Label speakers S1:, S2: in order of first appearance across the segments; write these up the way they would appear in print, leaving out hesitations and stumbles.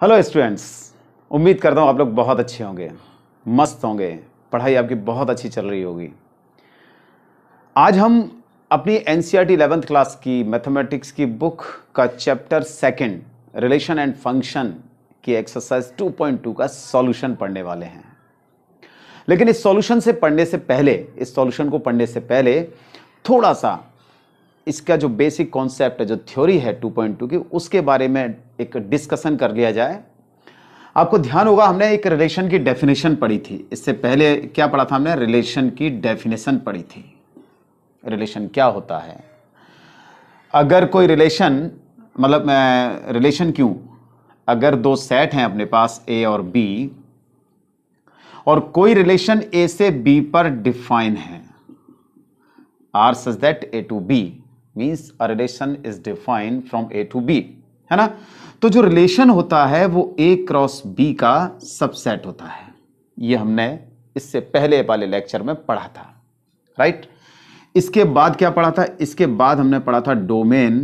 S1: Hello students, उम्मीद करता हूँ आप लोग बहुत अच्छे होंगे, मस्त होंगे, पढ़ाई आपकी बहुत अच्छी चल रही होगी। आज हम अपनी एनसीईआरटी 11th क्लास की मैथमेटिक्स की बुक का चैप्टर 2 रिलेशन एंड फंक्शन की एक्सरसाइज 2.2 का सॉल्यूशन पढ़ने वाले हैं। लेकिन इस सॉल्यूशन को पढ़ने से पहले थोड़ा सा इसका जो बेसिक कॉन्सेप्ट है, जो थ्योरी है 2.2 की, उसके बारे में एक डिस्कशन कर लिया जाए। आपको ध्यान होगा हमने एक रिलेशन की डेफिनेशन पढ़ी थी। इससे पहले क्या पढ़ा था हमने? रिलेशन की डेफिनेशन पढ़ी थी। रिलेशन क्या होता है? अगर कोई रिलेशन, मतलब रिलेशन क्यों, अगर दो सेट हैं अपने पास ए और बी, और कोई रिलेशन ए से बी पर डिफाइन है, R such that A to B means a relation is defined from A to B, है ना। तो जो रिलेशन होता है वो ए क्रॉस बी का सबसेट होता है। ये हमने इससे पहले वाले लेक्चर में पढ़ा था, राइट। इसके बाद क्या पढ़ा था? इसके बाद हमने पढ़ा था डोमेन,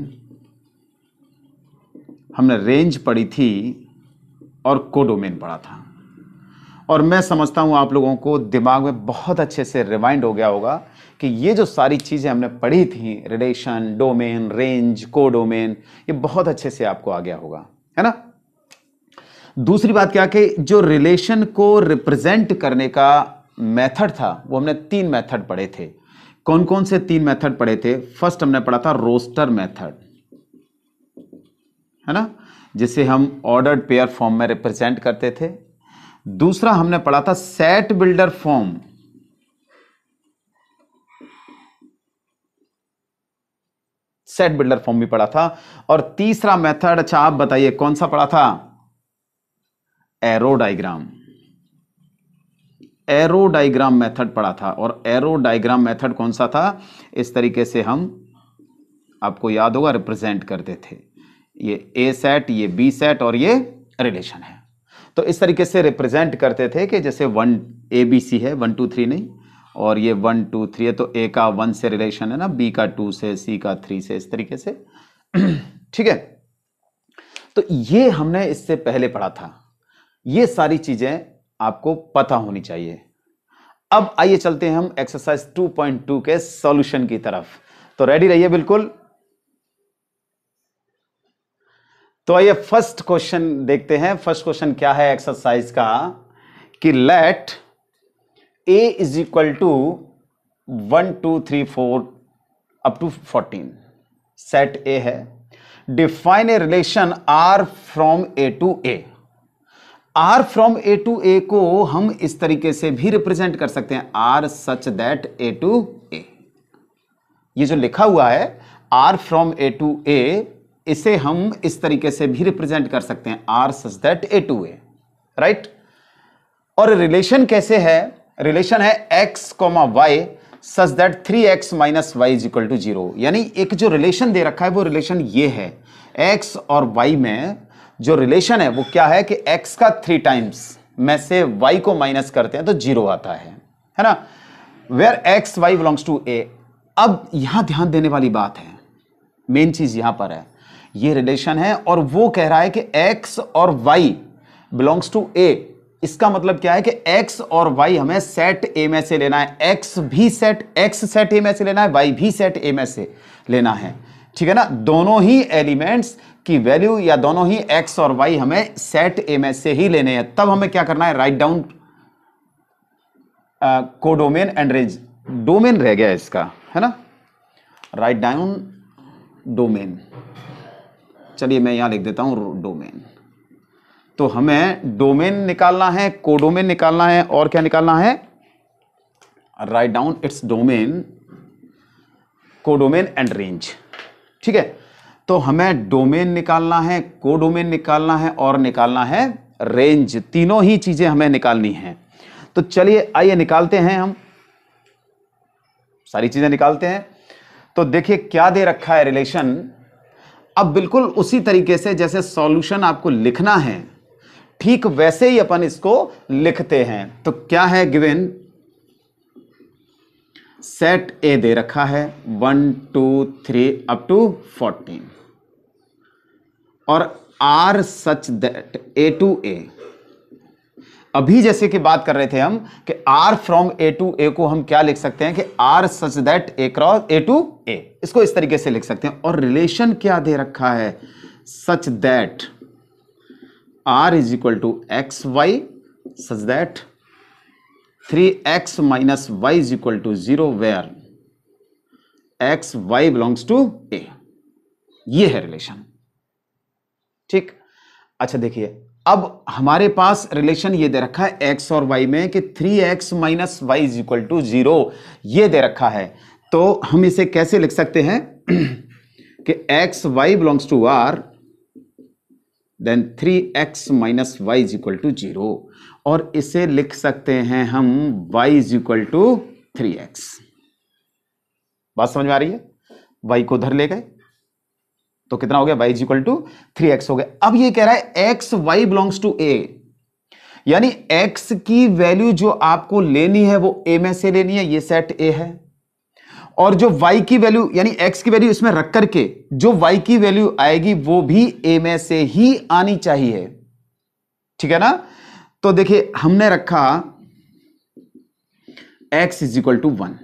S1: हमने रेंज पढ़ी थी और कोडोमेन पढ़ा था। और मैं समझता हूं आप लोगों को दिमाग में बहुत अच्छे से रिवाइंड हो गया होगा कि ये जो सारी चीजें हमने पढ़ी थी, रिलेशन, डोमेन, रेंज, कोडोमेन, ये बहुत अच्छे से आपको आ गया होगा, है ना। दूसरी बात क्या कि जो रिलेशन को रिप्रेजेंट करने का मेथड था, वो हमने 3 मेथड पढ़े थे। कौन कौन से 3 मेथड पढ़े थे? फर्स्ट हमने पढ़ा था रोस्टर मेथड, है ना, जिसे हम ऑर्डर्ड पेयर फॉर्म में रिप्रेजेंट करते थे। दूसरा हमने पढ़ा था set builder form, set builder form भी पढ़ा था। और तीसरा मेथड, अच्छा आप बताइए कौन सा पढ़ा था? Arrow diagram, arrow diagram method पढ़ा था। और एरो डायग्राम मेथड कौन सा था? इस तरीके से हम, आपको याद होगा, रिप्रेजेंट करते थे। ये ए सेट, ये बी सेट और ये रिलेशन है। तो इस तरीके से रिप्रेजेंट करते थे कि जैसे 1 ए बी सी है, 1 2 3 नहीं, और ये 1 2 3 है, तो ए का 1 से रिलेशन है ना, बी का 2 से, सी का 3 से, इस तरीके से ठीक है। तो ये हमने इससे पहले पढ़ा था। ये सारी चीजें आपको पता होनी चाहिए। अब आइए चलते हैं हम एक्सरसाइज 2.2 के सॉल्यूशन की तरफ। तो रेडी रहिए बिल्कुल। तो आइए फर्स्ट क्वेश्चन देखते हैं। फर्स्ट क्वेश्चन क्या है एक्सरसाइज का कि let a is equal to 1 2 3 4 up to 14, set a है। Define a relation r from a to a। r from a to a को हम इस तरीके से भी रिप्रेजेंट कर सकते हैं, r such that a to a। ये जो लिखा हुआ है r from a to a, इसे हम इस तरीके से भी रिप्रेजेंट कर सकते हैं, r such that a to a, right. और रिलेशन कैसे है? रिलेशन है x, y such that 3x minus y is equal to 0। यानी एक जो रिलेशन दे रखा है वो रिलेशन ये है, x और y में जो रिलेशन है वो क्या है कि x का 3 टाइम्स में से y को माइनस करते हैं तो 0 आता है ना। Where x y belongs to a। अब यहां ध्यान देने वाली बात है, मेन चीज यहां पर है, ये रिलेशन है और वो कह रहा है कि x और y बिलोंग्स टू a। इसका मतलब क्या है कि x और y हमें सेट a में से लेना है, x सेट a में से लेना है, y भी सेट a में से लेना है, ठीक है ना। दोनों ही एलिमेंट्स की वैल्यू या दोनों ही x और y हमें सेट a में से ही लेने हैं। तब हमें क्या करना है? Write down codomain and range. Domain रह गया इसका, है ना, राइट डाउन डोमेन। चलिए मैं यहां लिख देता हूं डोमेन। तो हमें डोमेन निकालना है, कोडोमेन निकालना है, और क्या निकालना है? Write down its domain, codomain and range, ठीक है। तो हमें डोमेन निकालना है, कोडोमेन निकालना है और निकालना है रेंज। तीनों ही चीजें हमें निकालनी है। तो चलिए आइए निकालते हैं, हम सारी चीजें निकालते हैं। तो देखिए क्या दे रखा है रिलेशन। अब बिल्कुल उसी तरीके से जैसे सॉल्यूशन आपको लिखना है, ठीक वैसे ही अपन इसको लिखते हैं। तो क्या है गिवन? सेट ए दे रखा है 1 2 3 अप टू 14, और R such that A to A, अभी जैसे कि बात कर रहे थे हम कि R from A to A को हम क्या लिख सकते हैं कि R such that A cross A to A, इसको इस तरीके से लिख सकते हैं। और रिलेशन क्या दे रखा है, such that R is equal to x Y, such that 3x minus Y is equal to 0 where X Y belongs to A, ये है रिलेशन। ठीक, अच्छा देखिए अब हमारे पास रिलेशन ये दे रखा है x और y में कि 3x minus Y is equal to 0, ये दे रखा है। तो हम इसे कैसे लिख सकते हैं कि x y belongs to r, then 3x minus Y is equal to 0, और इसे लिख सकते हैं हम y is equal to 3x। बात समझ में आ रही है? y को उधर ले गए तो कितना हो गया, y is equal to 3x हो गया। अब ये कह रहा है x y belongs to a, यानी x की वैल्यू जो आपको लेनी है वो a में से लेनी है, ये सेट a है, और जो y की वैल्यू यानी x की वैल्यू इसमें रख करके जो y की वैल्यू आएगी वो भी a में से ही आनी चाहिए, ठीक है ना। तो देखिए हमने रखा x इज इक्वल टू 1,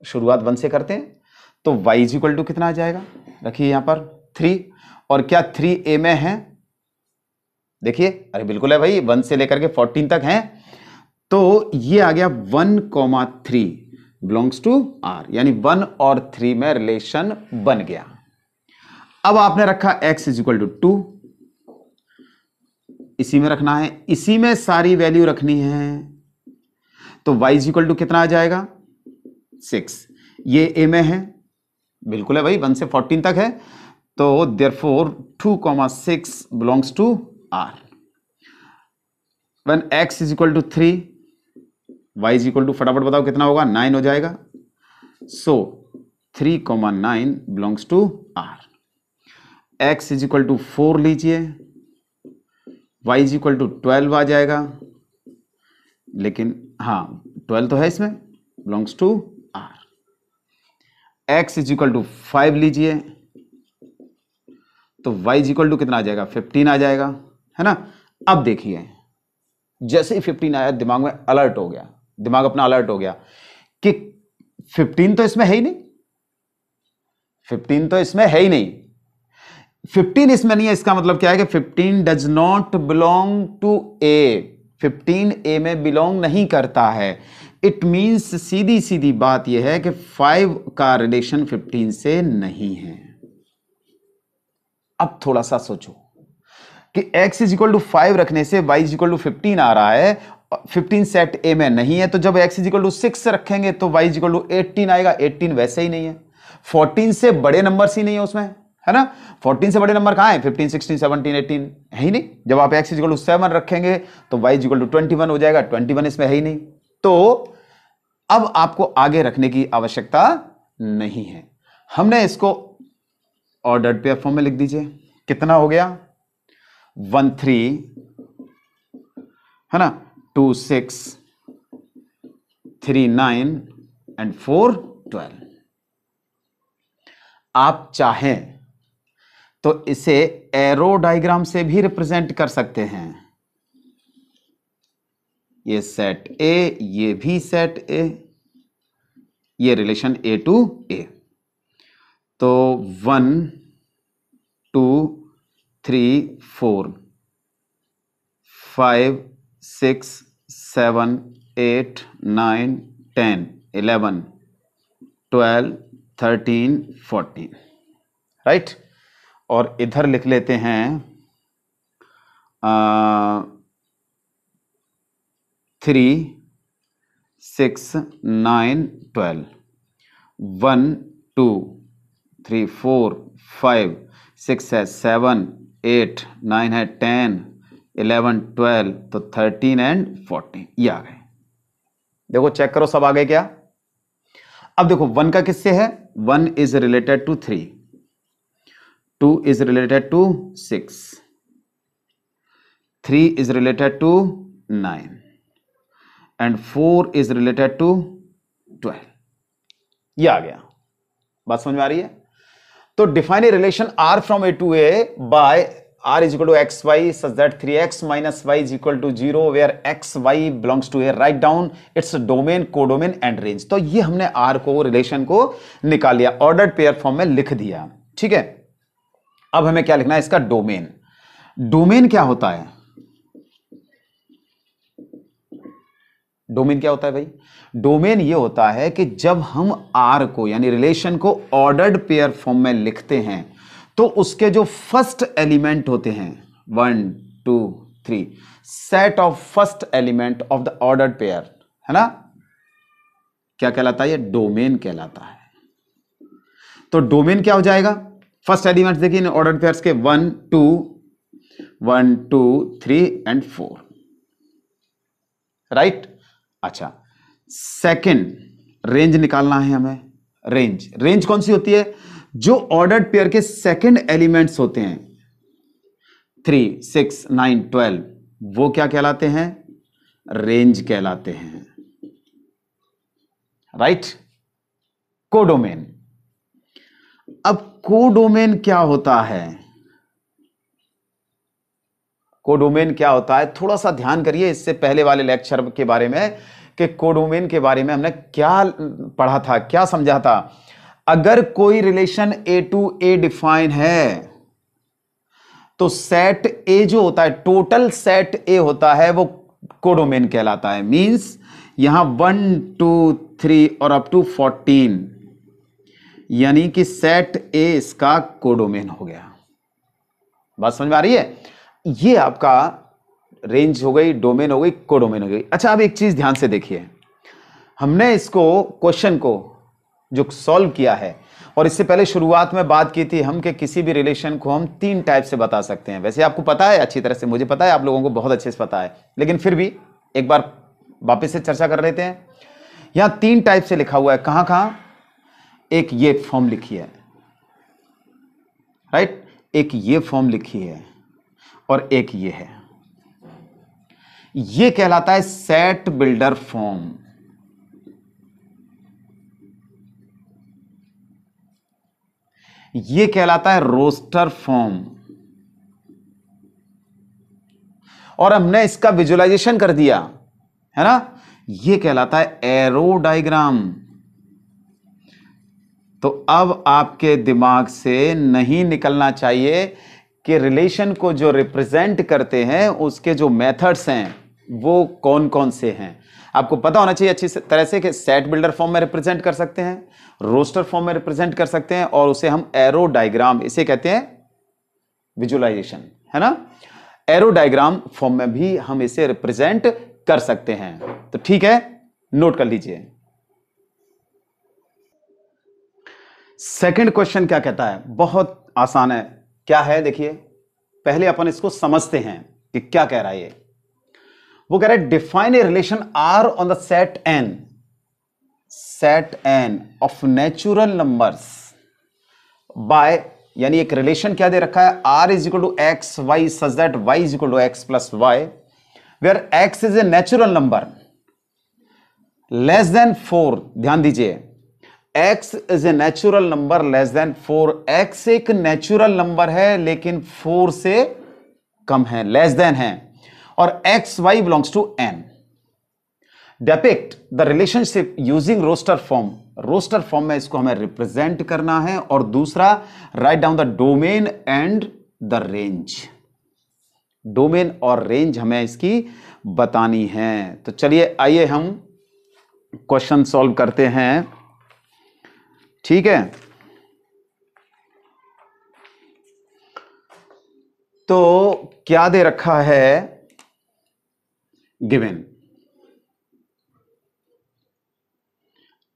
S1: शुरुआत 1 से करते हैं, तो y इज इक्वल टू कितना आ जाएगा, रखिए यहां पर 3, और क्या 3 a में है, देखिए अरे बिल्कुल है भाई, 1 से लेकर के 14 तक है, तो ये आ गया 1,3 बिलोंग्स टू r, यानी 1 और 3 में रिलेशन बन गया। अब आपने रखा x इज इक्वल टू 2, इसी में रखना है, इसी में सारी वैल्यू रखनी है, तो y इज इक्वल टू कितना आ जाएगा 6, ये a में है, बिल्कुल है भाई 1 से 14 तक है, तो therefore 2,6 belongs to r। When x is equal to 3, y is equal to फटाफट बताओ कितना होगा, 9 हो जाएगा, so 3,9 belongs to r। x is equal to 4 लीजिए, y इज इक्वल टू 12 आ जाएगा, लेकिन हाँ 12 तो है इसमें, belongs to r। x is equal to 5 लीजिए, तो y इज इक्वल टू कितना आ जाएगा, 15 आ जाएगा, है ना। अब देखिए जैसे ही 15 आया दिमाग में अलर्ट हो गया, दिमाग अपना अलर्ट हो गया कि 15 तो इसमें है ही नहीं, 15 तो इसमें है ही नहीं, 15 इसमें नहीं है, इसका मतलब क्या है कि 15 डज नॉट बिलोंग टू ए, 15 ए में बिलोंग नहीं करता है। इट मींस सीधी सीधी बात यह है कि 5 का रिलेशन 15 से नहीं है। अब थोड़ा सा सोचो कि x इज इक्वल टू 5 रखने से y इज इक्वल टू 15 आ रहा है, 15 सेट a में नहीं है, तो जब x इज इक्वल टू 6 रखेंगे तो y इज इक्वल टू 18 आएगा, 18 वैसे ही नहीं है, 14 से बड़े नंबर्स ही नहीं है उसमें, है ना। 14 से बड़े नंबर कहां है, 15 16 17 18 है ही नहीं। जब आप x इज इक्वल टू 7 रखेंगे तो y इज इक्वल टू 21 हो जाएगा, 21 इसमें है ही नहीं, तो अब आपको आगे रखने की आवश्यकता नहीं है। हमने इसको ऑर्डर्ड पेयर फॉर्म में लिख दीजिए, कितना हो गया 1 3, है ना, 2 6, 3 9 एंड 4 12। आप चाहें तो इसे एरो डायग्राम से भी रिप्रेजेंट कर सकते हैं, ये सेट ए, ये भी सेट ए, ये रिलेशन ए टू ए, तो 1 2 3 4 5 6 7 8 9 10 11 12 13 14, राइट। और इधर लिख लेते हैं 3 6 9 12, 1 2 3 4 5 6 है 7 8 9 है 10 11 12, तो 13 एंड 14 ये आ गए। देखो चेक करो सब आ गए क्या। अब देखो 1 का किससे है, 1 is related to 3, 2 is related to 6, 3 is related to 9 and 4 is related to 12। ये आ गया, बात समझ में आ रही है। तो define a relation R from A to A by r is equal to xy such that 3x minus y is equal to 0 where xy belongs to a, write down its domain, codomain and range। तो ये हमने r को, relation को निकाल लिया, ordered pair form में लिख दिया। ठीक है, अब हमें क्या लिखना है, इसका डोमेन। डोमेन क्या होता है? डोमेन क्या होता है भाई? डोमेन ये होता है कि जब हम r को यानी रिलेशन को ऑर्डर्ड पेयर फॉर्म में लिखते हैं तो उसके जो फर्स्ट एलिमेंट होते हैं 1 2 3 set of first element of the ordered pair, है ना, क्या कहलाता है? ये डोमेन कहलाता है। तो डोमेन क्या हो जाएगा? फर्स्ट एलिमेंट देखिए इन ऑर्डर्ड पेयर्स के 1 2 3 एंड 4, राइट। अच्छा, सेकंड रेंज निकालना है हमें। रेंज कौन सी होती है? जो ऑर्डर्ड पेयर के सेकंड एलिमेंट्स होते हैं 3 6 9 12, वो क्या कहलाते हैं? रेंज कहलाते हैं, राइट। कोडोमेन। अब कोडोमेन क्या होता है? कोडोमेन क्या होता है, थोड़ा सा ध्यान करिए इससे पहले वाले लेक्चर के बारे में कि कोडोमेन के बारे में हमने क्या पढ़ा था, क्या समझा था। अगर कोई relation A to A define है तो सेट ए जो होता है, टोटल सेट ए होता है, वो कोडोमेन कहलाता है। मींस यहां 1 2 3 और अप टू 14, यानी कि सेट ए इसका कोडोमेन हो गया। बात समझ में आ रही है? ये आपका रेंज हो गई, डोमेन हो गई, कोडोमेन हो गई। अच्छा, अब एक चीज ध्यान से देखिए, हमने इसको क्वेश्चन को जो सॉल्व किया है, और इससे पहले शुरुआत में बात की थी हम कि किसी भी रिलेशन को हम 3 टाइप से बता सकते हैं। वैसे आपको पता है अच्छी तरह से, मुझे पता है आप लोगों को बहुत अच्छे से पता है, लेकिन फिर भी एक बार वापस से चर्चा कर लेते हैं। यहां 3 टाइप से लिखा हुआ है, कहां कहां? एक ये फॉर्म लिखी है, राइट, एक ये फॉर्म लिखी है और एक ये है। ये कहलाता है सेट बिल्डर फॉर्म। ये कहलाता है रोस्टर फॉर्म। और हमने इसका विजुअलाइजेशन कर दिया, है ना, ये कहलाता है एरो डायग्राम। तो अब आपके दिमाग से नहीं निकलना चाहिए कि रिलेशन को जो रिप्रेजेंट करते हैं उसके जो मेथड्स हैं वो कौन कौन से हैं। आपको पता होना चाहिए अच्छी तरह से कि सेट बिल्डर फॉर्म में रिप्रेजेंट कर सकते हैं, रोस्टर फॉर्म में रिप्रेजेंट कर सकते हैं, और उसे हम एरो डायग्राम, इसे कहते हैं विजुअलाइजेशन, है ना। एरो डायग्राम फॉर्म में भी हम इसे रिप्रेजेंट कर सकते हैं। तो ठीक है, नोट कर लीजिए। सेकंड क्वेश्चन क्या कहता है? बहुत आसान है। क्या है देखिए, पहले अपन इसको समझते हैं कि क्या कह रहा है ये। वो कह रहा है define a relation R on the set N of natural numbers by, यानी एक रिलेशन क्या दे रखा है, R is equal to x Y such that y is equal to x plus y, where x is a natural number less than 4। ध्यान दीजिए, x is a natural number less than 4। x एक नेचुरल number है लेकिन 4 से कम है, less than है, और x y belongs to n। Depict the relationship using roster form. Roster form में इसको हमें रिप्रेजेंट करना है। और दूसरा, write down the domain and the range. Domain और रेंज हमें इसकी बतानी है। तो चलिए आइए हम क्वेश्चन सॉल्व करते हैं, ठीक है। तो क्या दे रखा है, given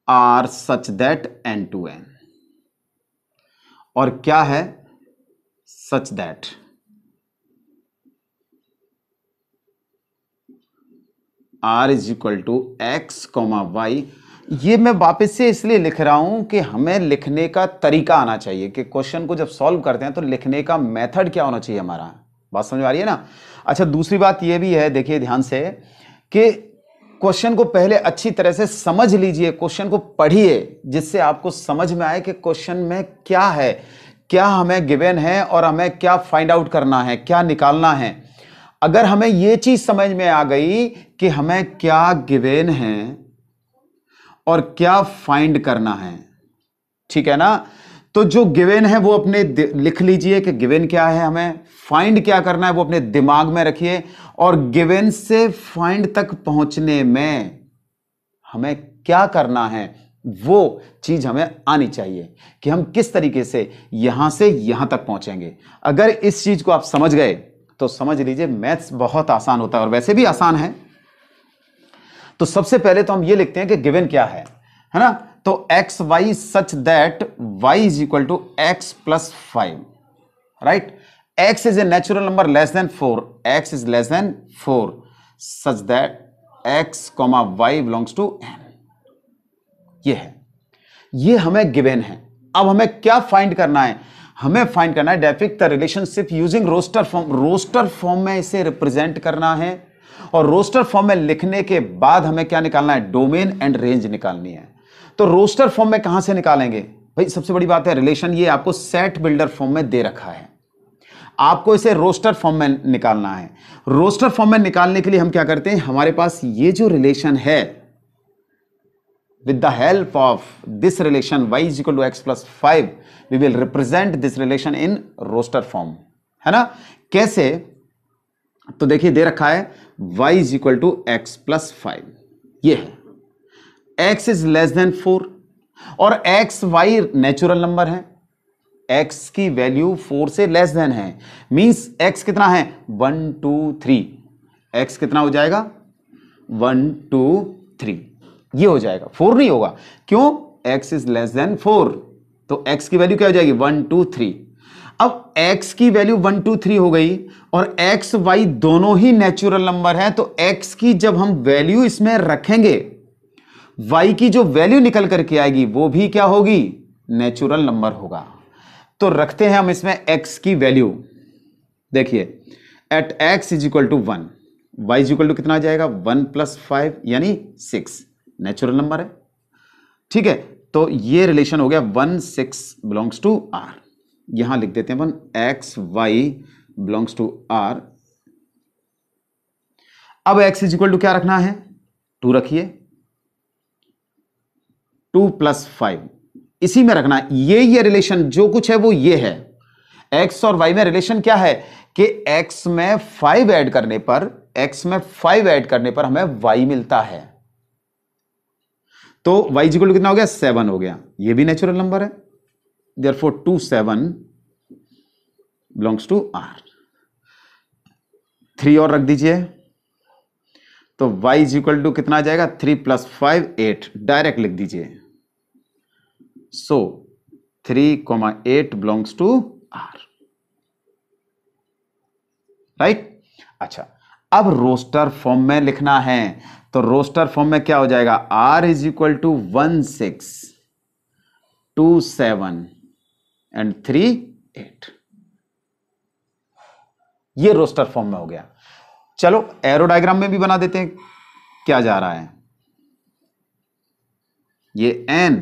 S1: R such that n to n, और क्या है, such that r is equal to x comma y. ये मैं वापस से इसलिए लिख रहा हूं कि हमें लिखने का तरीका आना चाहिए कि क्वेश्चन को जब सॉल्व करते हैं तो लिखने का मेथड क्या होना चाहिए हमारा। बात समझ में आ रही है ना। अच्छा, दूसरी बात ये भी है, देखिए ध्यान से, कि क्वेश्चन को पहले अच्छी तरह से समझ लीजिए, क्वेश्चन को पढ़िए, जिससे आपको समझ में आए कि क्वेश्चन में क्या है, क्या हमें गिवन है और हमें क्या फाइंड आउट करना है, क्या निकालना है। अगर हमें यह चीज समझ में आ गई कि हमें क्या गिवन है और क्या फाइंड करना है, ठीक है ना, तो जो गिवन है वो अपने लिख लीजिए कि गिवन क्या है, हमें फाइंड क्या करना है वो अपने दिमाग में रखिए, और गिवन से फाइंड तक पहुंचने में हमें क्या करना है वो चीज हमें आनी चाहिए कि हम किस तरीके से यहां से यहां तक पहुंचेंगे। अगर इस चीज को आप समझ गए तो समझ लीजिए मैथ्स बहुत आसान होता है, और वैसे भी आसान है। तो सबसे पहले तो हम ये लिखते हैं कि गिवन क्या है ना, तो x Y such that y is equal to x plus 5, right. X is a natural number less than 4, x is less than 4 such that x comma y belongs to N. ये है, ये हमें given है। अब हमें क्या find करना है, हमें फाइंड करना है depict the relationship using roster form. Roster form में इसे रिप्रेजेंट करना है, और रोस्टर फॉर्म में लिखने के बाद हमें क्या निकालना है, डोमेन एंड रेंज निकालनी है। तो रोस्टर फॉर्म में कहां से निकालेंगे भाई, सबसे बड़ी बात है रिलेशन, ये आपको सेट बिल्डर फॉर्म में दे रखा है, आपको इसे रोस्टर फॉर्म में निकालना है। रोस्टर फॉर्म में निकालने के लिए हम क्या करते हैं, हमारे पास ये जो रिलेशन है, with the help of this relation y is equal to x plus 5 we will represent this relation in roster form, है ना। कैसे, तो देखिए दे रखा है y is equal to x plus 5, ये है x is less than 4, और x y नेचुरल नंबर है, x की वैल्यू 4 से लेस देन है, मींस x कितना है 1 2 3, x कितना हो जाएगा 1 2 3, ये हो जाएगा, 4 नहीं होगा, क्यों, x इज लेस देन 4, तो x की वैल्यू क्या हो जाएगी 1 2 3। अब x की वैल्यू 1 2 3 हो गई, और x y दोनों ही नेचुरल नंबर हैं, तो x की जब हम वैल्यू इसमें रखेंगे, y की जो वैल्यू निकल करके आएगी वो भी क्या होगी, नेचुरल नंबर होगा। तो रखते हैं हम इसमें x की वैल्यू, देखिए at x is equal to 1, y is equal to कितना आ जाएगा 1 प्लस 5 यानी 6, नेचुरल नंबर है, ठीक है। तो ये रिलेशन हो गया 1 6 बिलोंग्स टू r, यहां लिख देते हैं अपन x y belongs to r। अब x इज इक्वल टू क्या रखना है, 2 रखिए, 2 प्लस 5 इसी में रखना है। ये रिलेशन जो कुछ है वो ये है, x और y में रिलेशन क्या है कि x में 5 ऐड करने पर, x में 5 ऐड करने पर हमें y मिलता है, तो y इक्वल टू कितना हो गया 7 हो गया, ये भी नेचुरल नंबर है, देयरफॉर 2 7 बिलोंग्स टू r। 3 और रख दीजिए, तो y इक्वल टू कितना आ जाएगा 3 प्लस 5 8, डायरेक्ट लिख दीजिए, सो 3,8 बिलोंग्स टू r, राइट। अच्छा, अब रोस्टर फॉर्म में लिखना है, तो रोस्टर फॉर्म में क्या हो जाएगा, r is equal to 1 6 2 7 and 3 8, ये रोस्टर फॉर्म में हो गया। चलो एरो डायग्राम में भी बना देते हैं, क्या जा रहा है, ये n,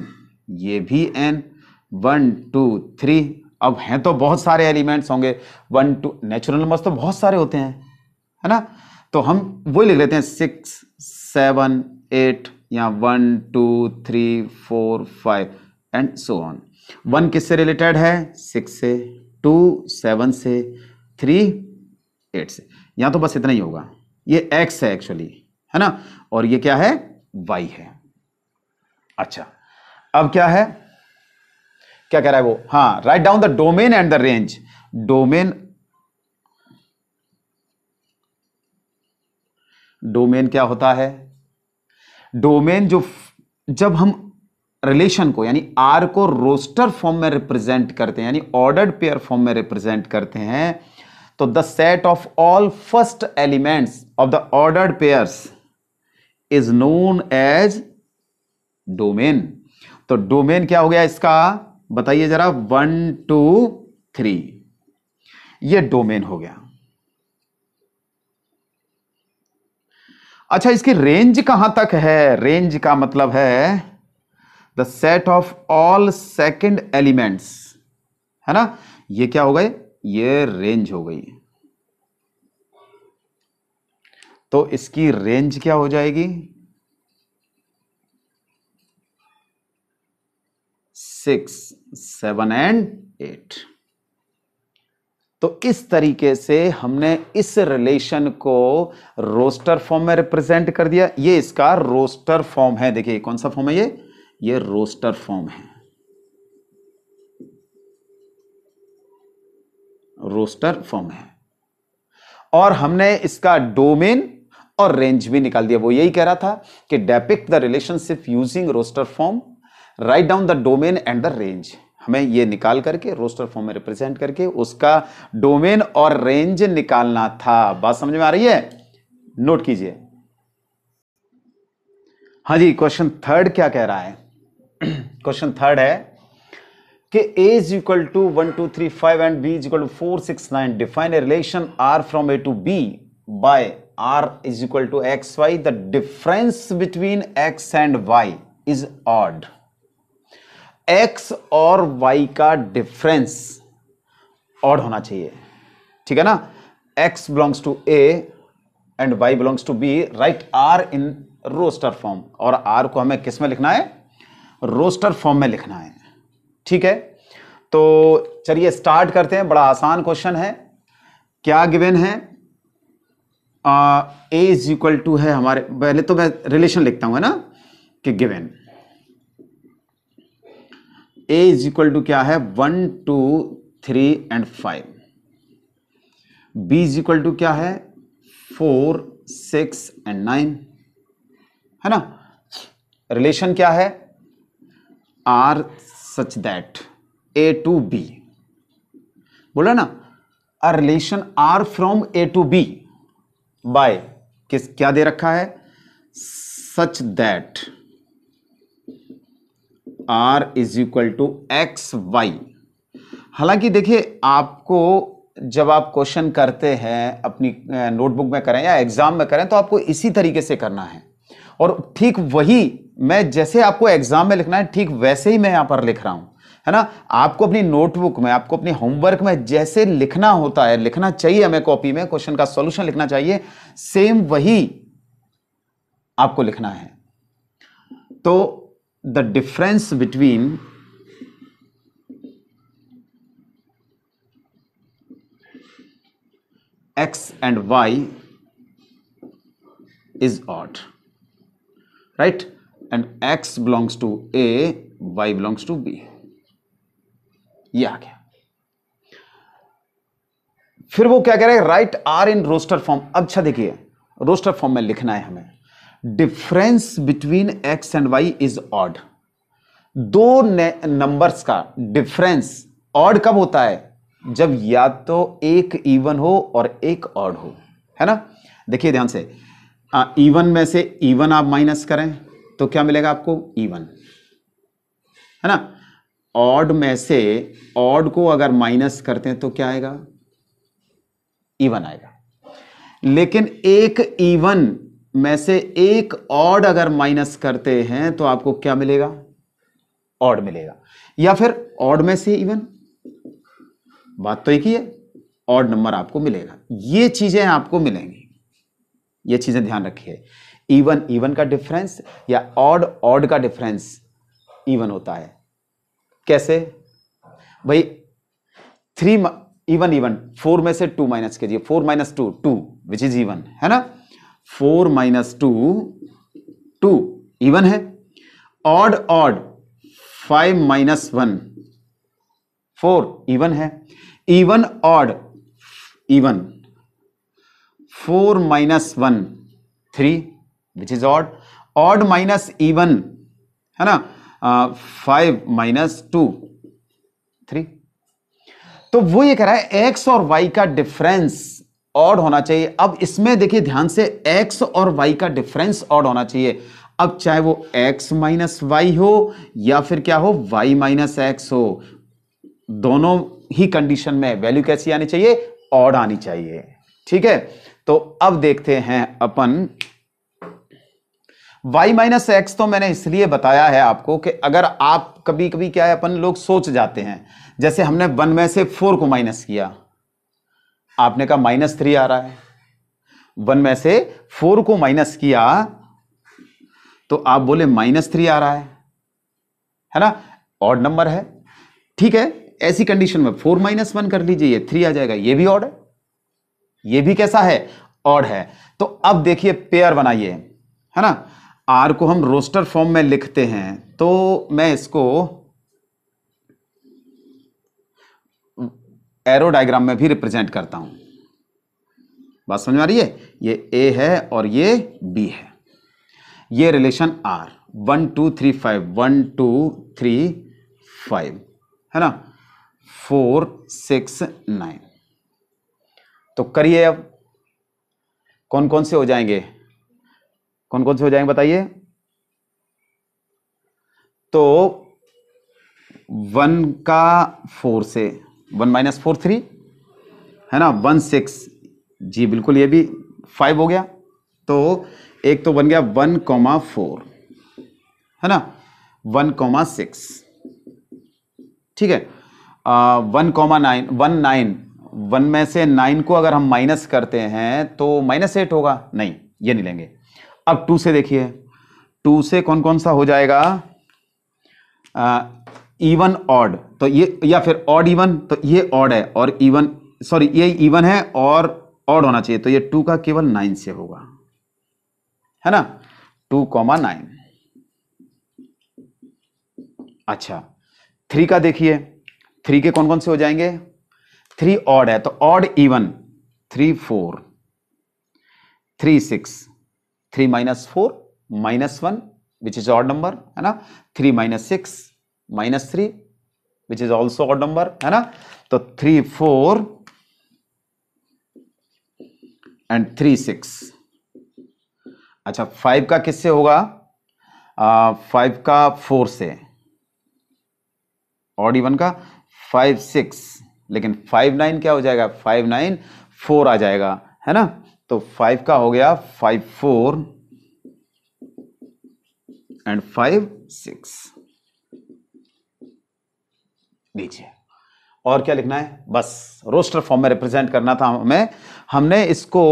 S1: ये भी n, 1 2 3, अब हैं तो बहुत सारे एलिमेंट्स होंगे, 1 2, नेचुरल नंबर्स तो बहुत सारे होते हैं, है ना, तो हम वही लिख लेते हैं 6 7 8, यहां 1 2 3 4 5 एंड सो ऑन। 1 किससे रिलेटेड है, 6 से, 2 7 से, 3 8 से, यहां तो बस इतना ही होगा, ये x है एक्चुअली, है ना, और ये क्या है y है। अच्छा, अब क्या है, क्या कह रहा है वो, हाँ, right down the domain and the range. Domain क्या होता है, डोमेन जो, जब हम रिलेशन को यानी r को रोस्टर फॉर्म में रिप्रेजेंट करते हैं, यानी ऑर्डर्ड पेयर फॉर्म में रिप्रेजेंट करते हैं, तो the set of all first elements of the ordered pairs is known as domain. तो डोमेन क्या हो गया इसका, बताइए जरा, 1 2 3, ये डोमेन हो गया। अच्छा, इसकी रेंज कहां तक है, रेंज का मतलब है the set of all second elements, है ना, ये क्या हो गए, ये रेंज हो गई। तो इसकी रेंज क्या हो जाएगी, 6, 7 एंड 8। तो इस तरीके से हमने इस रिलेशन को रोस्टर फॉर्म में रिप्रेजेंट कर दिया। ये इसका रोस्टर फॉर्म है। देखिए कौन सा फॉर्म है ये रोस्टर फॉर्म है, रोस्टर फॉर्म है। और हमने इसका डोमेन और रेंज भी निकाल दिया। वो यही कह रहा था कि depict the relationship using roster form, write down the domain and the range. हमें ये निकाल करके रोस्टर फॉर्म में रिप्रेजेंट करके उसका डोमेन और रेंज निकालना था। बात समझ में आ रही है, नोट कीजिए। हाँ जी, क्वेश्चन थर्ड क्या कह रहा है? क्वेश्चन थर्ड है कि a is equal to 1 2 3 5 and b is equal to 4 6 9, define a relation r from a to b by r is equal to xy, the difference between x and y is odd। x और y का difference odd होना चाहिए, ठीक है ना। x belongs to a and y belongs to b, write r in roster form. और r को हमें किस में लिखना है, रोस्टर फॉर्म में लिखना है, ठीक है। तो चलिए स्टार्ट करते हैं। बड़ा आसान क्वेश्चन है। क्या गिवन है, a इज इक्वल टू है हमारे, पहले तो मैं रिलेशन लिखता हूं ना कि given a is equal to क्या है, 1 2 3 and 5, b is equal to क्या है, 4 6 एंड 9, है ना। रिलेशन क्या है, r such that a to b, बोला ना, a relation r from a to b by किस क्या दे रखा है, such that r is equal to x y। हालांकि देखिए आपको जब आप क्वेश्चन करते हैं अपनी नोटबुक में करें या एग्जाम में करें तो आपको इसी तरीके से करना है। और ठीक वही मैं जैसे आपको एग्जाम में लिखना है ठीक वैसे ही मैं यहां पर लिख रहा हूं, है ना। आपको अपनी नोटबुक में, आपको अपने होमवर्क में जैसे लिखना होता है, लिखना चाहिए हमें कॉपी में, क्वेश्चन का सॉल्यूशन लिखना चाहिए, सेम वही आपको लिखना है। तो the difference between x and y is odd, right, and x belongs to a, y belongs to b। ये आ गया। फिर वो क्या कह रहा है, write R in roster form. अब अच्छा देखिए, रोस्टर फॉर्म में लिखना है हमें, difference between x and y is odd. दो नंबर्स का डिफरेंस ऑड कब होता है, जब या तो एक इवन हो और एक ऑड हो, है ना। देखिए ध्यान से, इवन में से इवन आप माइनस करें तो क्या मिलेगा आपको, इवन, है ना। ऑड में से ऑड को अगर माइनस करते हैं तो क्या आएगा, इवन आएगा। लेकिन एक इवन में से एक ऑड अगर माइनस करते हैं तो आपको क्या मिलेगा, ऑड मिलेगा। या फिर ऑड में से इवन, बात तो एक ही है, ऑड नंबर आपको मिलेगा। ये चीजें आपको मिलेंगी, ये चीजें ध्यान रखिए। इवन इवन का डिफरेंस या ऑड ऑड का डिफरेंस इवन होता है। कैसे भाई, 3 इवन इवन, 4 में से 2 माइनस कीजिए, 4 माइनस 2 2 विच इज इवन, है ना। 4 माइनस 2 2 इवन है। ऑड ऑड 5 माइनस 1 4 इवन है। Even odd even 4 minus 1 3 which is odd. Odd minus even, है ना, 5 माइनस 2 3। तो वो ये कह रहा है x और y का डिफरेंस ऑड होना चाहिए। अब इसमें देखिए ध्यान से, x और y का डिफरेंस ऑड होना चाहिए। अब चाहे वो x माइनस वाई हो या फिर क्या हो, y माइनस एक्स हो, दोनों ही कंडीशन में वैल्यू कैसी आनी चाहिए, ऑड आनी चाहिए, ठीक है। तो अब देखते हैं अपन, y माइनस एक्स तो मैंने इसलिए बताया है आपको कि अगर आप कभी कभी क्या है, अपन लोग सोच जाते हैं जैसे हमने 1 में से 4 को माइनस किया, आपने कहा -3 आ रहा है। 1 में से 4 को माइनस किया तो आप बोले -3 आ रहा है ना, ऑड नंबर है। ठीक है, ऐसी कंडीशन में 4 - 1 कर लीजिए, ये 3 आ जाएगा, ये भी ऑड है, ये भी कैसा है, ऑड है। तो अब देखिए पेयर बनाइए, है ना। आर को हम रोस्टर फॉर्म में लिखते हैं, तो मैं इसको एरो डायग्राम में भी रिप्रेजेंट करता हूं। बात समझ में आ रही है, ये ए है और ये बी है। ये रिलेशन आर 1 2 3 5 1 2 3 5 है ना, 4 6 9। तो करिए, अब कौन कौन से हो जाएंगे, कौन कौन से हो जाएंगे बताइए। तो 1 का 4 से 1 - 4 3 है ना, 1 6 जी बिल्कुल, ये भी 5 हो गया। तो एक तो बन गया 1,4 है ना, 1,6 ठीक है। 1,9 19, 1 में से 9 को अगर हम माइनस करते हैं तो -8 होगा, नहीं ये नहीं लेंगे। अब 2 से देखिए, 2 से कौन कौन सा हो जाएगा, इवन ऑड, तो ये, या फिर ऑड इवन, तो ये ऑड है और इवन, सॉरी ये इवन है और ऑड होना चाहिए, तो ये 2 का केवल 9 से होगा, है ना, 2,9। अच्छा 3 का देखिए, 3 के कौन कौन से हो जाएंगे, 3 ऑड है तो odd even 3 4 3 6, 3 - 4 -1 which is odd number, है ना, 3 - 6 -3 which is also odd number, है ना। तो 3 4 एंड 3 6। अच्छा 5 का किससे होगा, 5 का 4 से, ऑड इवन का 5 6, लेकिन 5 9 क्या हो जाएगा, 5 9 4 आ जाएगा, है ना। तो 5 का हो गया 5 4 एंड 5 6। लीजिए, और क्या लिखना है, बस रोस्टर फॉर्म में रिप्रेजेंट करना था हमें, हमने इसको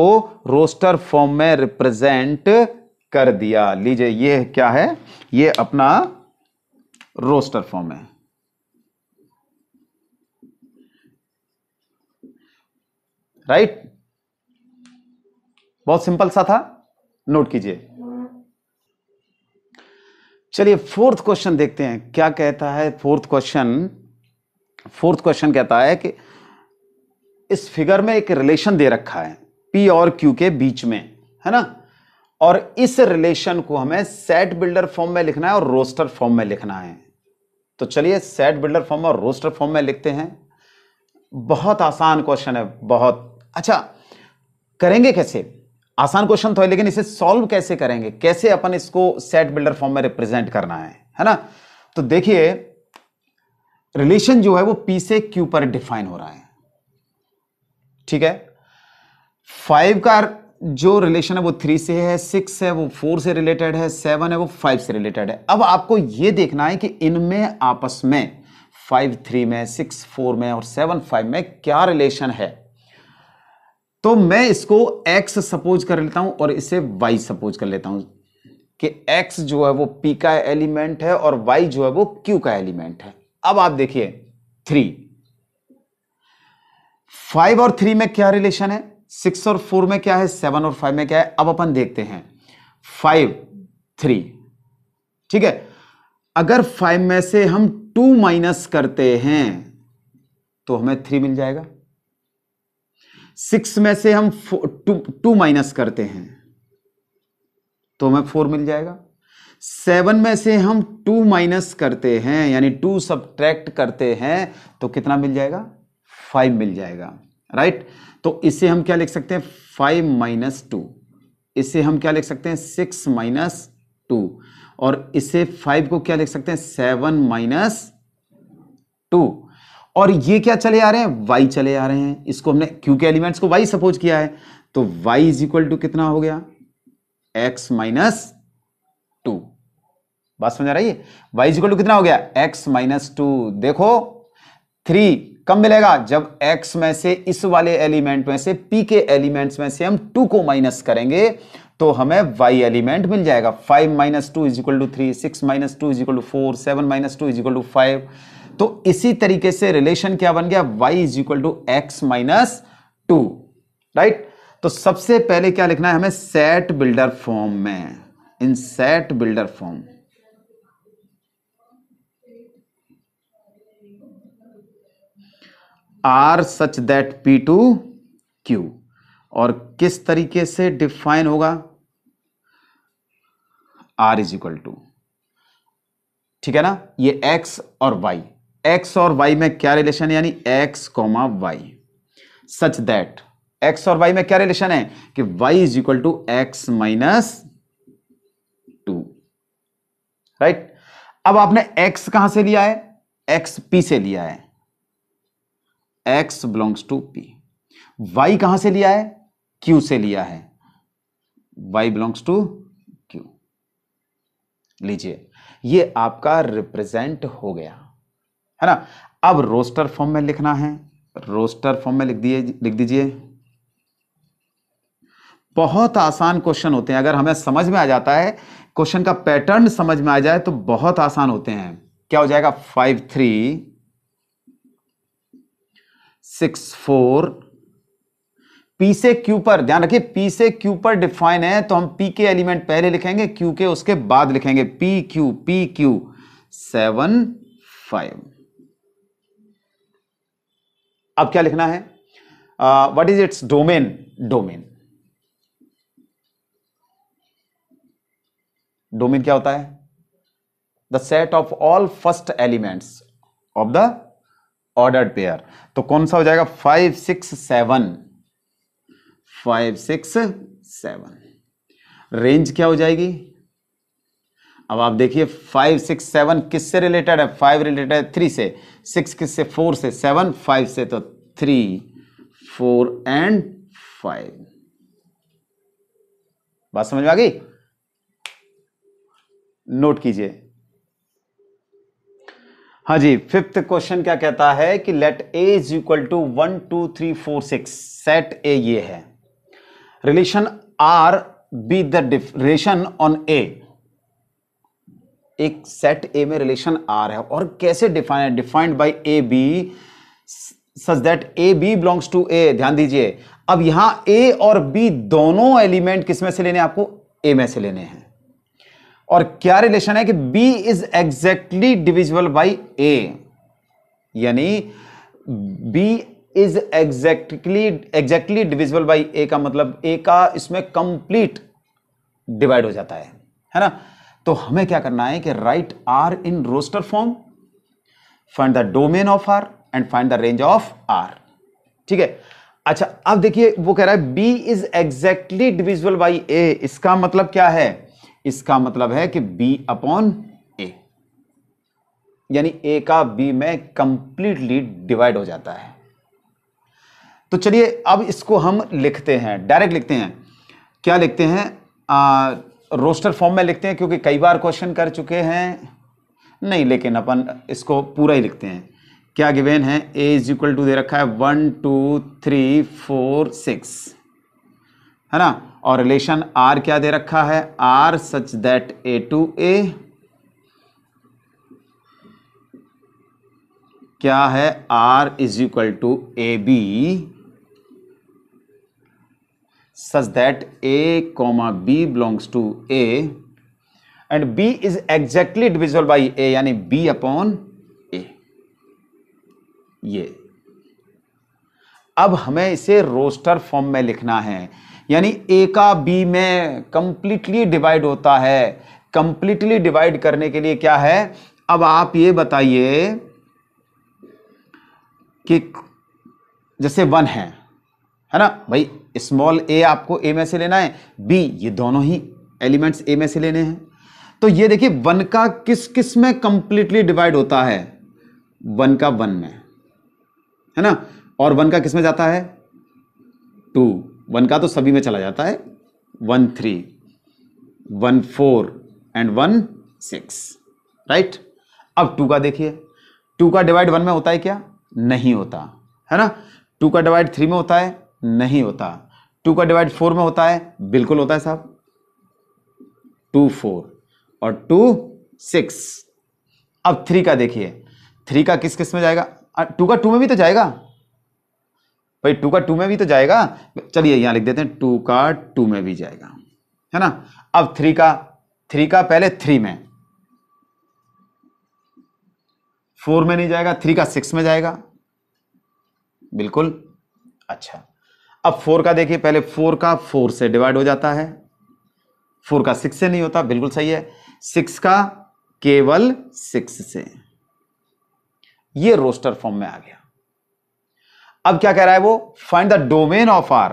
S1: रोस्टर फॉर्म में रिप्रेजेंट कर दिया। लीजिए ये क्या है, ये अपना रोस्टर फॉर्म है, राइट। बहुत सिंपल सा था, नोट कीजिए। चलिए फोर्थ क्वेश्चन देखते हैं क्या कहता है। फोर्थ क्वेश्चन कहता है कि इस फिगर में एक रिलेशन दे रखा है P और Q के बीच में, है ना, और इस रिलेशन को हमें सेट बिल्डर फॉर्म में लिखना है और रोस्टर फॉर्म में लिखना है। तो चलिए सेट बिल्डर फॉर्म और रोस्टर फॉर्म में लिखते हैं। बहुत आसान क्वेश्चन है, बहुत अच्छा। करेंगे कैसे, आसान क्वेश्चन तो है, लेकिन इसे सॉल्व कैसे करेंगे, कैसे अपन इसको सेट बिल्डर फॉर्म में रिप्रेजेंट करना है ना। तो देखिए रिलेशन जो है वो P से Q पर डिफाइन हो रहा है, ठीक है। 5 का जो रिलेशन है वो 3 से है, 6 है वो 4 से रिलेटेड है, 7 है वो 5 से रिलेटेड है। अब आपको यह देखना है कि इनमें आपस में 5 3 में, 6 4 में और 7 5 में क्या रिलेशन है। तो मैं इसको x सपोज कर लेता हूं और इसे y सपोज कर लेता हूं कि x जो है वो P का एलिमेंट है और y जो है वो Q का एलिमेंट है। अब आप देखिए 3, 5 और 3 में क्या रिलेशन है, 6 और 4 में क्या है, 7 और 5 में क्या है। अब अपन देखते हैं 5 3, ठीक है। अगर 5 में से हम 2 माइनस करते हैं तो हमें 3 मिल जाएगा। 6 में से हम 2 माइनस करते हैं तो हमें 4 मिल जाएगा। 7 में से हम 2 माइनस करते हैं यानी 2 सब्ट्रैक्ट करते हैं तो कितना मिल जाएगा, 5 मिल जाएगा, राइट। तो इसे हम क्या लिख सकते हैं, 5 - 2। इसे हम क्या लिख सकते हैं, 6 - 2। और इसे 5 को क्या लिख सकते हैं, 7 - 2। और ये क्या चले आ रहे हैं, y चले आ रहे हैं। इसको हमने Q के एलिमेंट्स को y सपोज किया है, तो y इज इक्वल टू कितना हो गया, x - 2। बात समझ आ रही है, y इज इक्वल टू कितना हो गया, x - 2। देखो 3 कब मिलेगा? जब x में से इस वाले एलिमेंट में से p के एलिमेंट्स में से हम 2 को माइनस करेंगे तो हमें y एलिमेंट मिल जाएगा। 5 minus 2 is equal to 3, 6 minus 2 is equal to 4, 7 minus 2 is equal to 5। तो इसी तरीके से रिलेशन क्या बन गया? y is equal to x minus 2, right. तो सबसे पहले क्या लिखना है हमें? सेट बिल्डर फॉर्म में, in set builder form are such that P to Q. और किस तरीके से डिफाइन होगा? आर इज इक्वल टू, ठीक है ना, ये x और y, x और y में क्या रिलेशन है? यानी x comma y such that x और y में क्या रिलेशन है कि y is equal to x minus 2, right. अब आपने x कहां से लिया है? x p से लिया है, x belongs to p। y कहां से लिया है? q से लिया है, y बिलोंग्स टू q। लीजिए, ये आपका रिप्रेजेंट हो गया, है ना। अब रोस्टर फॉर्म में लिखना है, रोस्टर फॉर्म में लिख दीजिए। बहुत आसान क्वेश्चन होते हैं, अगर हमें समझ में आ जाता है, क्वेश्चन का पैटर्न समझ में आ जाए तो बहुत आसान होते हैं। क्या हो जाएगा? 5 3 6 4, P से Q पर, ध्यान रखिए P से Q पर डिफाइन है तो हम P के एलिमेंट पहले लिखेंगे, Q के उसके बाद लिखेंगे। P Q 7 5। अब क्या लिखना है? What is its domain? Domain क्या होता है? The set of all first elements of the ordered pair. तो कौन सा हो जाएगा? 5 6 7, 5 6 7। रेंज क्या हो जाएगी? अब आप देखिए 5 6 7 किससे रिलेटेड है? 5 रिलेटेड है 3 से, 6 किससे? 4 से, 7 5 से, तो 3 4 एंड 5। बात समझ में आ गई? नोट कीजिए। हाँ जी, फिफ्थ क्वेश्चन क्या कहता है कि let A is equal to 1 2 3 4 6। Set A ये है, relation R be the relation on A. एक सेट ए में रिलेशन आर है और कैसे डिफाइन है? Defined by A B such that A B belongs to A. ध्यान दीजिए, अब यहां ए और बी दोनों एलिमेंट किस में से लेने हैं? आपको ए में से लेने हैं। और क्या रिलेशन है कि B is exactly divisible by A, यानी B is exactly divisible by A का मतलब A का इसमें कंप्लीट डिवाइड हो जाता है ना। तो हमें क्या करना है कि write R in roster form, find the domain of R and find the range of R। ठीक है, अच्छा अब देखिए वो कह रहा है B is exactly divisible by A। इसका मतलब क्या है? इसका मतलब है कि B अपॉन A, यानी A का B में कंप्लीटली डिवाइड हो जाता है। तो चलिए अब इसको हम लिखते हैं, डायरेक्ट लिखते हैं। क्या लिखते हैं? रोस्टर फॉर्म में लिखते हैं क्योंकि कई बार क्वेश्चन कर चुके हैं नहीं, लेकिन अपन इसको पूरा ही लिखते हैं। क्या गिवन है? A इज इक्वल टू दे रखा है 1 2 3 4 6, है ना। और रिलेशन R क्या दे रखा है? R such that A to A क्या है? R is equal to A B such that A comma B belongs to A and B is exactly divisible by A, यानी B अपॉन A। ये अब हमें इसे रोस्टर फॉर्म में लिखना है, यानी A का B में कंप्लीटली डिवाइड होता है। कंप्लीटली डिवाइड करने के लिए क्या है? अब आप ये बताइए कि जैसे 1 है ना भाई, स्मॉल a आपको A में से लेना है, B ये दोनों ही एलिमेंट्स A में से लेने हैं। तो ये देखिए 1 का किस किस में कंप्लीटली डिवाइड होता है? 1 का 1 में, है ना। और 1 का किस में जाता है? 2। 1 का तो सभी में चला जाता है, 1 3 1 4 एंड 1 6, राइट। अब 2 का देखिए, 2 का डिवाइड 1 में होता है क्या? नहीं होता है ना। 2 का डिवाइड 3 में होता है, नहीं होता। 2 का डिवाइड 4 में होता है, बिल्कुल होता है साहब। 2 4 और 2 6। अब 3 का देखिए, 3 का किस किस में जाएगा? 2 का 2 में भी तो जाएगा भाई, 2 का 2 में भी तो जाएगा। चलिए यहां लिख देते हैं 2 का 2 में भी जाएगा, है ना। अब 3 का पहले 3 में, 4 में नहीं जाएगा, 3 का 6 में जाएगा, बिल्कुल। अच्छा, अब 4 का देखिए, पहले 4 का 4 से डिवाइड हो जाता है, 4 का 6 से नहीं होता, बिल्कुल सही है। 6 का केवल 6 से। ये रोस्टर फॉर्म में आ गया। अब क्या कह रहा है वो? Find the domain of R.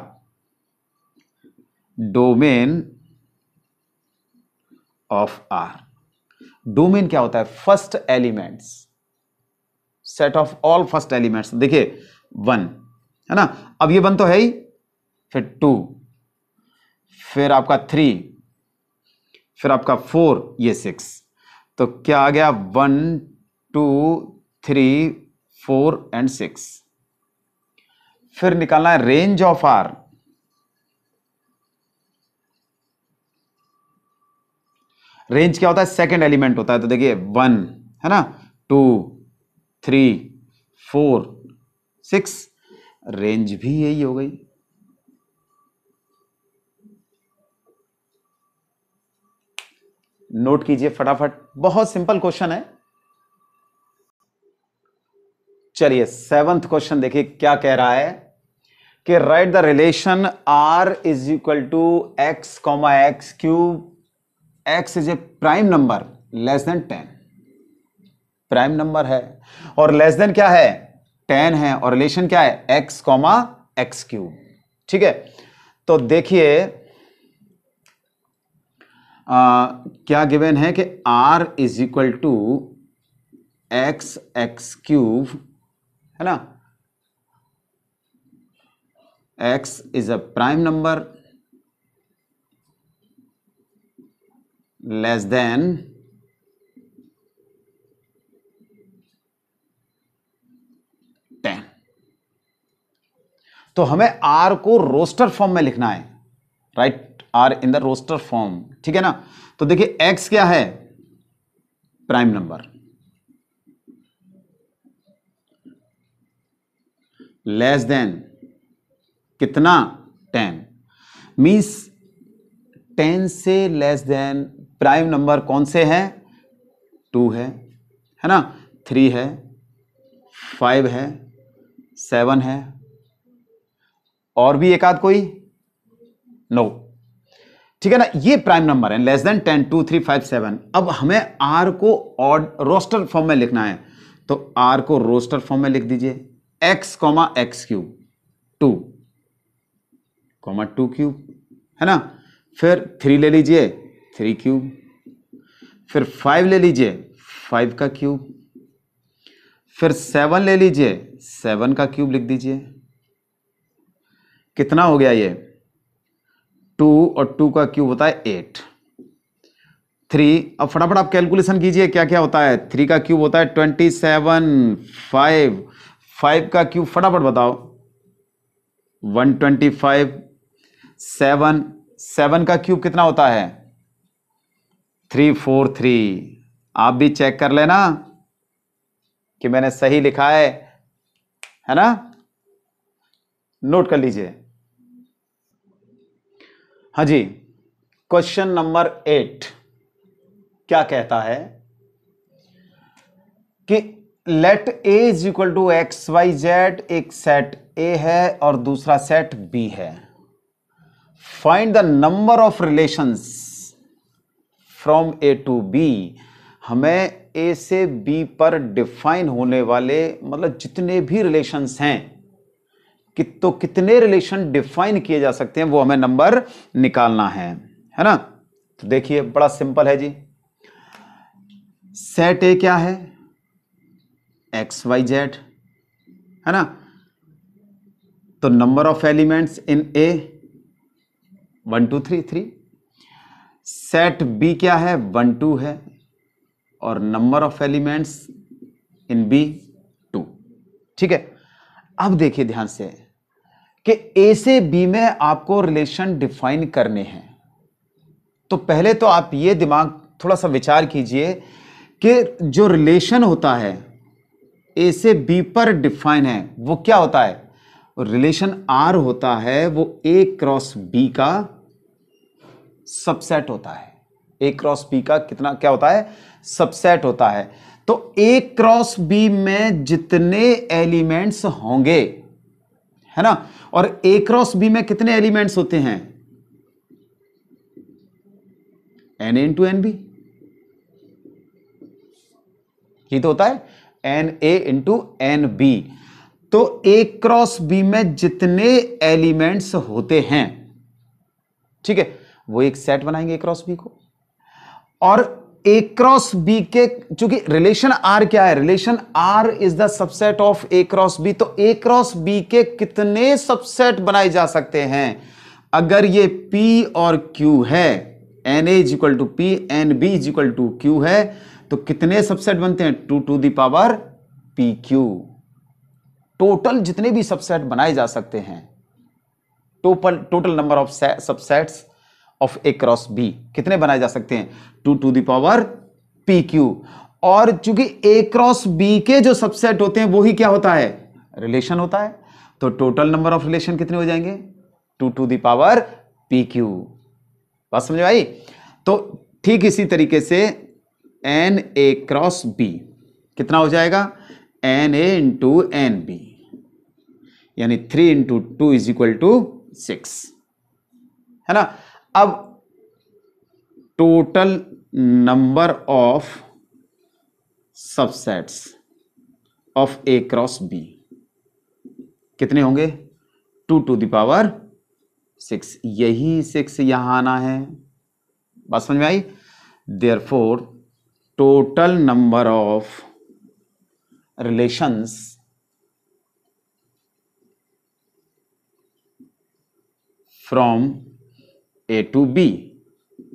S1: Domain of R, domain क्या होता है? First elements, set of all first elements. देखिए 1 है ना, अब ये 1 तो है ही, फिर 2, फिर आपका 3, फिर आपका 4, ये 6। तो क्या आ गया? 1 2 3 4 एंड 6। फिर निकालना है रेंज ऑफ आर। रेंज क्या होता है? सेकंड एलिमेंट होता है। तो देखिए 1 है ना, 2 3 4 6, रेंज भी यही हो गई। नोट कीजिए फटाफट, बहुत सिंपल क्वेश्चन है। चलिए 7th क्वेश्चन देखिए क्या कह रहा है कि write the relation r is equal to x comma x cube. x is a prime number less than 10, prime number है, और लेस देन क्या है? 10 है, और रिलेशन क्या है? x comma x cube. ठीक है, तो देखिए क्या गिवन है कि r is equal to x x cube, है ना। x is a prime number less than 10। तो हमें r को रोस्टर फॉर्म में लिखना है, right, r in the roster form, ठीक है ना। तो देखिए x क्या है? प्राइम नंबर, लेस देन कितना? 10, मीन्स 10 से लेस देन प्राइम नंबर कौन से हैं? 2 है ना, 3 है, 5 है, 7 है, और भी एक आध कोई? नो, ठीक है ना। ये प्राइम नंबर है, लेस देन 10, 2 3 5 7। अब हमें आर को ऑड रोस्टर फॉर्म में लिखना है, तो आर को रोस्टर फॉर्म में लिख दीजिए, x comma x cube 2 comma 2 cube, है ना। फिर 3 ले लीजिए, 3 क्यूब, फिर 5 ले लीजिए, 5 का क्यूब, फिर 7 ले लीजिए, 7 का क्यूब लिख दीजिए। कितना हो गया ये? 2 और 2 का क्यूब होता है 8। 3, अब फटाफट आप कैलकुलेशन कीजिए क्या क्या होता है। 3 का क्यूब होता है 27, 5 का क्यूब फटाफट बताओ, 125, 7 का क्यूब कितना होता है? 343। आप भी चेक कर लेना कि मैंने सही लिखा है ना, नोट कर लीजिए। हाँ जी, क्वेश्चन नंबर 8 क्या कहता है कि let A is equal to x y z, एक सेट ए है और दूसरा सेट बी है। Find the number of relations from A to B. हमें ए से बी पर डिफाइन होने वाले, मतलब जितने भी रिलेशंस हैं, तो कितने रिलेशन डिफाइन किए जा सकते हैं, वो हमें नंबर निकालना है ना। तो देखिए बड़ा सिंपल है जी। सेट ए क्या है? एक्स वाई जेड, है ना। तो number of elements in A 1 2 3 3। Set B क्या है? 1 2 है, और number of elements in B 2। ठीक है, अब देखिए ध्यान से कि ए से बी में आपको रिलेशन डिफाइन करने हैं। तो पहले तो आप ये दिमाग थोड़ा सा विचार कीजिए कि जो रिलेशन होता है ए से बी पर डिफाइन है वो क्या होता है, रिलेशन आर होता है, वो ए क्रॉस बी का सबसेट होता है। ए क्रॉस बी का कितना क्या होता है, सबसेट होता है। तो ए क्रॉस बी में जितने एलिमेंट्स होंगे, है ना, और ए क्रॉस बी में कितने एलिमेंट्स होते हैं, n A into n B, ये तो होता है n A into n B. तो ए क्रॉस बी में जितने एलिमेंट्स होते हैं, ठीक है, वो एक सेट बनाएंगे ए क्रॉस बी को। और ए क्रॉस बी के, चूंकि रिलेशन आर क्या है, relation R is the subset of A cross B, तो ए क्रॉस बी के कितने सबसेट बनाए जा सकते हैं, अगर ये P और Q है, n A is equal to P, n B is equal to Q है, तो कितने सबसेट बनते हैं, 2 to the power P Q. Total जितने भी सबसेट बनाए जा सकते हैं, total number of subsets of A cross B कितने बनाए जा सकते हैं, 2 to the power P Q. और चूंकि ए क्रॉस बी के जो सबसेट होते हैं वो ही क्या होता है, रिलेशन होता है, तो टोटल नंबर ऑफ रिलेशन कितने हो जाएंगे, 2 to the power P Q. बात समझ में आई। तो ठीक इसी तरीके से एन ए क्रॉस बी कितना हो जाएगा, n A into n B, यानी 3 इंटू 2 इज इक्वल टू 6, है ना। अब total number of subsets of A cross B कितने होंगे, 2 टू द पावर 6, यही 6 यहां आना है। बात समझ में आई। Therefore total number of relations from A to B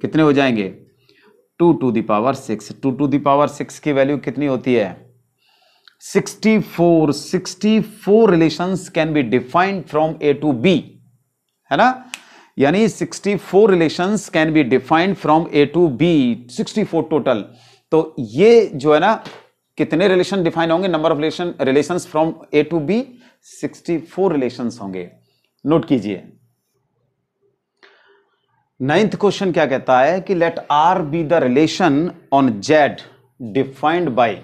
S1: कितने हो जाएंगे, 2 to the power 6। 2 to the power 6 की वैल्यू कितनी होती है, 64। 64 relations can be defined from A to B, है ना, यानी 64 relations can be defined from A to B, 64 total. तो ये जो है ना, कितने रिलेशन डिफाइन होंगे, number of relations from A to B, 64 relations होंगे। नोट कीजिए। 9th क्वेश्चन क्या कहता है कि let R be the relation on Z defined by,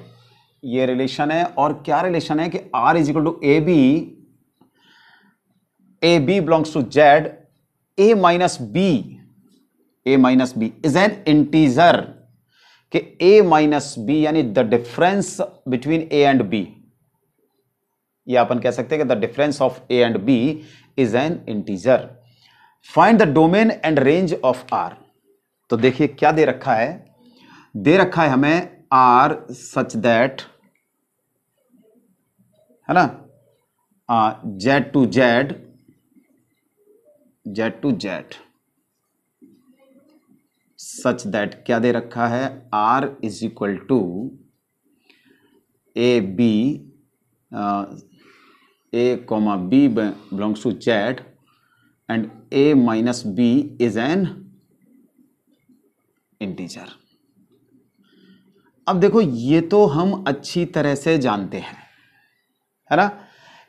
S1: ये रिलेशन है, और क्या रिलेशन है कि R is equal to A B belongs to Z, A minus B is an integer, कि ए माइनस बी यानी the difference between A and B, ये अपन कह सकते हैं कि the difference of A and B is an integer. Find the domain and range of R. तो देखिए क्या दे रखा है, दे रखा है हमें आर सच दैट, है ना, Z to Z such that, क्या दे रखा है, R is equal to A B, A comma B belongs to Z and a minus b is an integer। अब देखो ये तो हम अच्छी तरह से जानते हैं, है ना,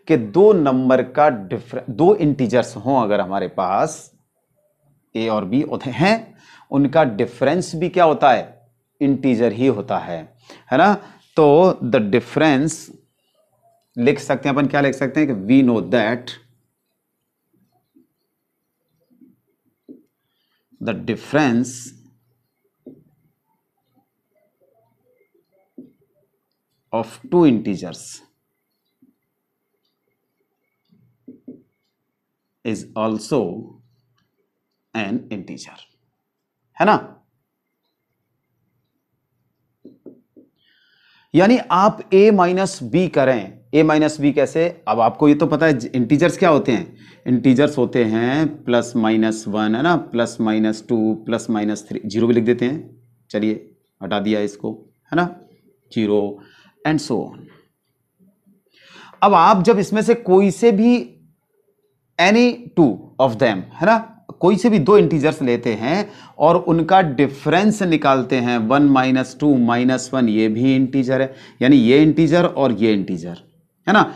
S1: कि दो नंबर का दो इंटीजर्स हों अगर हमारे पास a और b होते हैं, उनका डिफरेंस भी क्या होता है, इंटीजर ही होता है ना। तो द डिफरेंस लिख सकते हैं अपन, क्या लिख सकते हैं कि we know that the difference of two integers is also an integer, है ना। यानी आप a माइनस बी करें, a माइनस बी कैसे, अब आपको ये तो पता है इंटीजर्स क्या होते हैं, इंटीजर्स होते हैं प्लस माइनस 1, है ना, plus minus 2, plus minus 3, zero भी लिख देते हैं, चलिए हटा दिया इसको, है ना, 0 एंड सो ऑन। अब आप जब इसमें से कोई से भी एनी टू ऑफ देम, है ना, कोई से भी दो इंटीजर्स लेते हैं और उनका डिफरेंस निकालते हैं, 1 - 2 - 1, ये भी इंटीजर है, यानी ये इंटीजर और ये इंटीजर, है ना।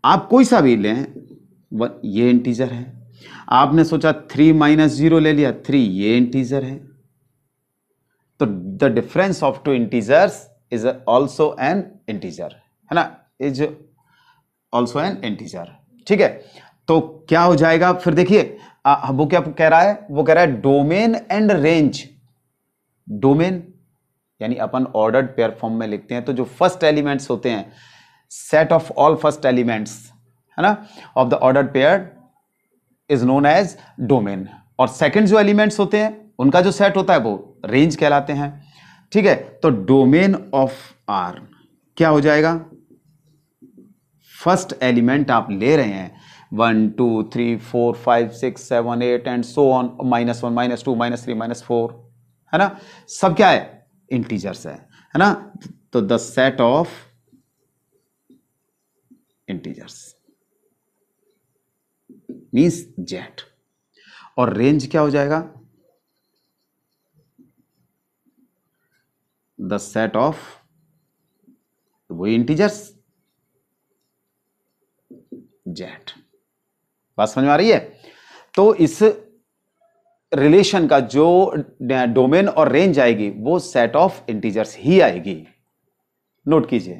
S1: आप कोई सा भी लें, ये इंटीजर है। आपने सोचा 3 - 0 ले लिया, 3 ये इंटीजर है। तो the difference of two integers is also an integer, है ना, इज ऑल्सो एन इंटीजर। ठीक है, तो क्या हो जाएगा फिर, देखिए वो क्या कह रहा है, वो कह रहा है डोमेन एंड रेंज। डोमेन यानी अपन ऑर्डर्ड पेयर फॉर्म में लिखते हैं, तो जो फर्स्ट एलिमेंट्स होते हैं, set of all first elements, है ना, of the ordered pair is known as domain, और सेकंड जो एलिमेंट्स होते हैं उनका जो सेट होता है वो रेंज कहलाते हैं। ठीक है, तो डोमेन ऑफ आर क्या हो जाएगा, फर्स्ट एलिमेंट आप ले रहे हैं 1 2 3 4 5 6 7 8 एंड सो ऑन, -1 -2 -3 -4, है ना, सब क्या है, इंटीजर्स है ना। तो the set of integers means jet, और रेंज क्या हो जाएगा, द सेट ऑफ वही इंटीजर्स जेट। बात समझ में आ रही है। तो इस रिलेशन का जो डोमेन और रेंज आएगी वो सेट ऑफ इंटीजर्स ही आएगी, नोट कीजिए।